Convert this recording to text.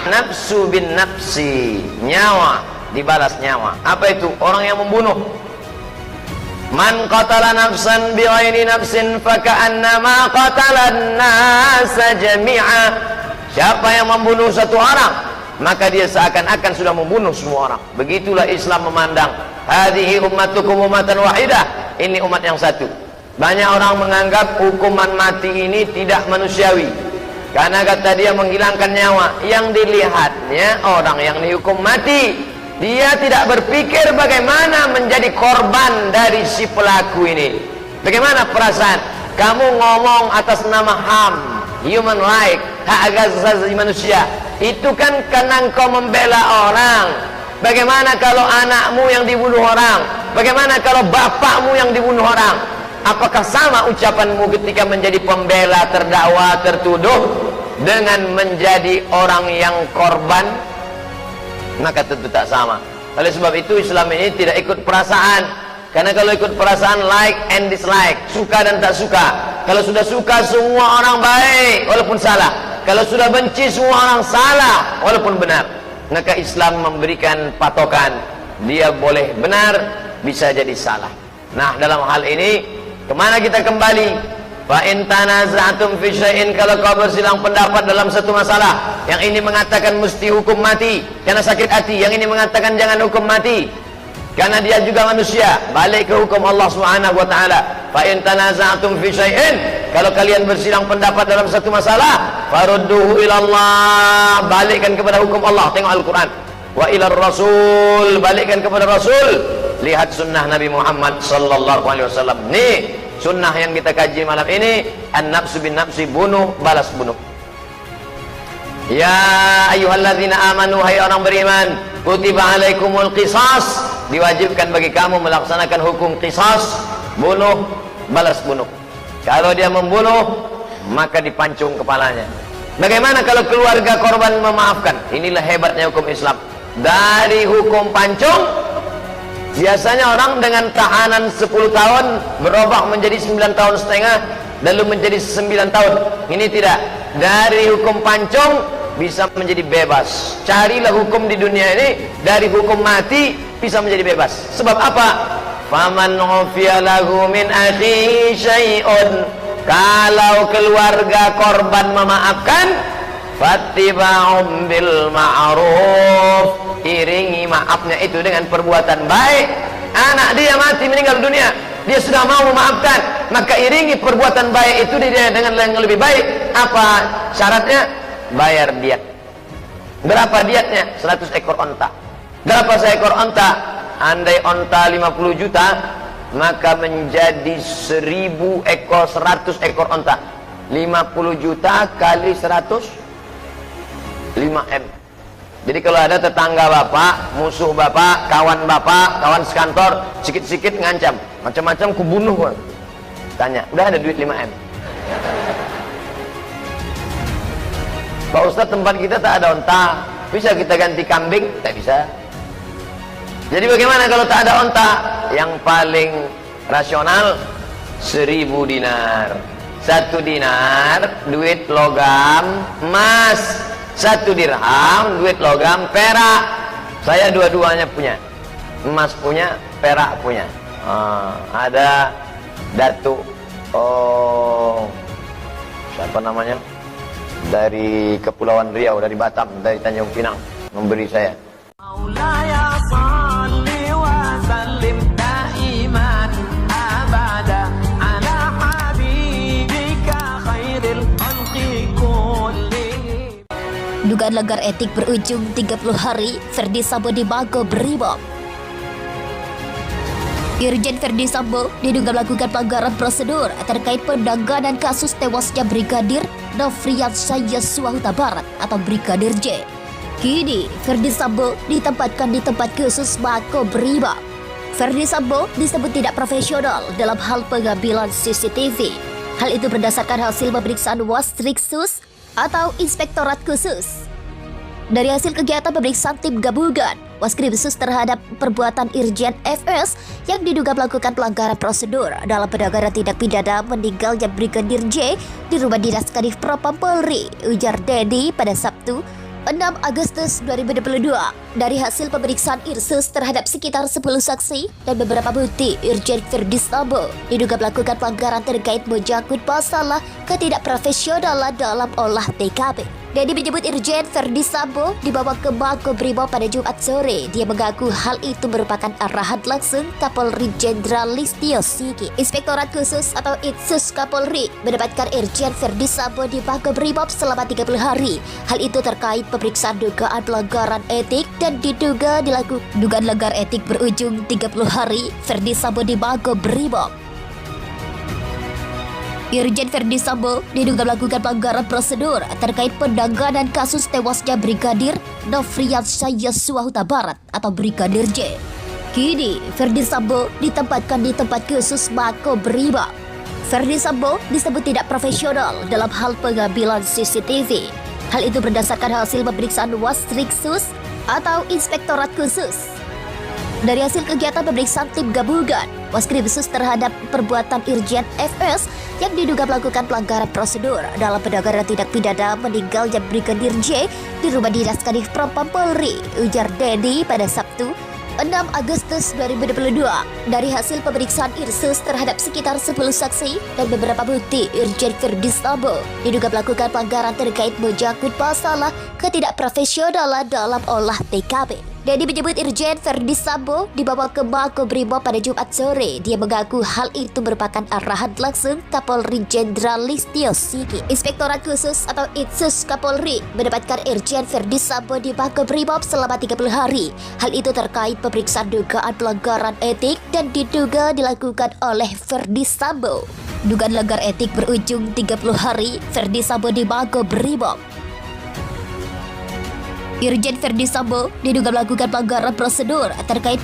nafsu bin nafsi, nyawa dibalas nyawa. Apa itu? Orang yang membunuh. Man qatala nafsan bighairi nafsin faka'annama qatalan nasa jami'a. Siapa yang membunuh satu orang, maka dia seakan-akan sudah membunuh semua orang. Begitulah Islam memandang. Hadhihi ummatukum ummatan wahidah. Ini umat yang satu. Banyak orang menganggap hukuman mati ini tidak manusiawi, karena kata dia menghilangkan nyawa. Yang dilihatnya orang yang dihukum mati, dia tidak berpikir bagaimana menjadi korban dari si pelaku ini. Bagaimana perasaan kamu ngomong atas nama HAM, human right, hak asasi manusia, itu kan karena engkau membela orang. Bagaimana kalau anakmu yang dibunuh orang? Bagaimana kalau bapakmu yang dibunuh orang? Apakah sama ucapanmu ketika menjadi pembela terdakwa tertuduh dengan menjadi orang yang korban? Maka tentu tak sama. Oleh sebab itu Islam ini tidak ikut perasaan. Karena kalau ikut perasaan, like and dislike, suka dan tak suka. Kalau sudah suka, semua orang baik walaupun salah. Kalau sudah benci, semua orang salah walaupun benar. Maka Islam memberikan patokan, dia boleh benar, bisa jadi salah. Nah, dalam hal ini kemana kita kembali? Fa in tanaza'tum fi syai'in, kalau kau bersilang pendapat dalam satu masalah, yang ini mengatakan mesti hukum mati karena sakit hati, yang ini mengatakan jangan hukum mati karena dia juga manusia, balik ke hukum Allah Subhanahu wa taala. Fa in tanaza'tum fi syai'in, kalau kalian bersilang pendapat dalam satu masalah, farudduhu ila Allah, balikkan kepada hukum Allah. Tengok Al-Qur'an. Wa ila Rasul, balikkan kepada Rasul. Lihat sunnah Nabi Muhammad sallallahu alaihi wasallam. Nih sunnah yang kita kaji malam ini. An-nafsu bin nafsi, bunuh balas bunuh. Ya ayyuhalladzina amanu, hai orang beriman, kutiba alaikumul qisas, diwajibkan bagi kamu melaksanakan hukum qisas, bunuh balas bunuh. Kalau dia membunuh, maka dipancung kepalanya. Bagaimana kalau keluarga korban memaafkan? Inilah hebatnya hukum Islam. Dari hukum pancung, biasanya orang dengan tahanan 10 tahun berubah menjadi 9 tahun setengah, lalu menjadi 9 tahun. Ini tidak. Dari hukum pancung bisa menjadi bebas. Carilah hukum di dunia ini, dari hukum mati bisa menjadi bebas. Sebab apa? Faman ufiya lahu min akhihi syai'un, kalau keluarga korban memaafkan, fattiba'um bil ma'ruf, iringi maafnya itu dengan perbuatan baik. Anak dia mati meninggal dunia, dia sudah mau memaafkan, maka iringi perbuatan baik itu dia dengan yang lebih baik. Apa syaratnya? Bayar diat. Berapa diatnya? 100 ekor onta. Berapa seekor onta? Andai onta 50 juta, maka menjadi 1000 ekor, 100 ekor onta. 50 juta kali 100, 5M. Jadi kalau ada tetangga bapak, musuh bapak, kawan sekantor, sikit-sikit ngancam, macam-macam kubunuh. Tanya, udah ada duit 5M? Pak Ustadz, tempat kita tak ada onta, bisa kita ganti kambing? Tak bisa. Jadi bagaimana kalau tak ada onta? Yang paling rasional 1000 dinar. 1 dinar duit logam emas, 1 dirham duit logam perak. Saya dua-duanya punya, emas punya, perak punya. Ada Datuk, siapa namanya, dari Kepulauan Riau, dari Batam, dari Tanjung Pinang, memberi saya. Dugaan langgar etik berujung 30 hari, Ferdy Sambo dibago brimob. Irjen Ferdy Sambo diduga melakukan pelanggaran prosedur terkait penanganan kasus tewasnya Brigadir Nofriansyah Yosua Huta Barat atau Brigadir J. Kini Ferdy Sambo ditempatkan di tempat khusus Mako Brimob. Ferdy Sambo disebut tidak profesional dalam hal pengambilan CCTV. Hal itu berdasarkan hasil pemeriksaan Wastriksus atau Inspektorat Khusus. Dari hasil kegiatan pemeriksaan tim gabungan Waskrimsus terhadap perbuatan Irjen FS yang diduga melakukan pelanggaran prosedur dalam penanganan tindak pidana meninggalnya Brigadir J di rumah dinas Kadif Propam Polri, ujar Dedi pada Sabtu 6 Agustus 2022, dari hasil pemeriksaan Irsus terhadap sekitar 10 saksi dan beberapa bukti, Irjen Verdi Sambo diduga melakukan pelanggaran terkait menyangkut masalah ketidakprofesionalan dalam olah TKP. Dedi menyebut Irjen Verdi Sambo dibawa ke Makobrimob pada Jumat sore. Dia mengaku hal itu merupakan arahan langsung Kapolri Jenderal Listio Sigit. Inspektorat Khusus atau Itsus Kapolri menempatkan Irjen Verdi Sambo di Makobrimob selama 30 hari. Hal itu terkait pemeriksaan dugaan pelanggaran etik dan diduga dilakukan dugaan langgar etik berujung 30 hari Verdi Sambo di Makobrimob. Irjen Verdi Sambo diduga melakukan pelanggaran prosedur terkait penanganan kasus tewasnya Brigadir Nofriansah Yosua Huta Barat atau Brigadir J. Kini, Verdi Sambo ditempatkan di tempat khusus Makobrimob. Verdi Sambo disebut tidak profesional dalam hal pengambilan CCTV. Hal itu berdasarkan hasil pemeriksaan Wasriksus atau Inspektorat Khusus. Dari hasil kegiatan pemeriksaan tim gabungan Waskripsus terhadap perbuatan Irjen FS yang diduga melakukan pelanggaran prosedur dalam penanganan tindak pidana meninggalnya Brigadir J di rumah dinas Kadif Propam Polri, ujar Dedi pada Sabtu 6 Agustus 2022. Dari hasil pemeriksaan Irsus terhadap sekitar 10 saksi dan beberapa bukti, Irjen Verdi Sambo diduga melakukan pelanggaran terkait menyangkut masalah ketidakprofesionalan dalam olah TKP. Dedi menyebut Irjen Verdi Sambo dibawa ke Makobrimob pada Jumat sore. Dia mengaku hal itu merupakan arahan langsung Kapolri Jenderal Listio Sigit. Inspektorat Khusus atau Itsus Kapolri menempatkan Irjen Verdi Sambo di Makobrimob selama 30 hari. Hal itu terkait pemeriksaan dugaan pelanggaran etik dan diduga dilakukan oleh Verdi Sambo. Dugaan langgar etik berujung 30 hari Verdi Sambo di Makobrimob. Irjen Verdi Sambo diduga melakukan pelanggaran prosedur terkait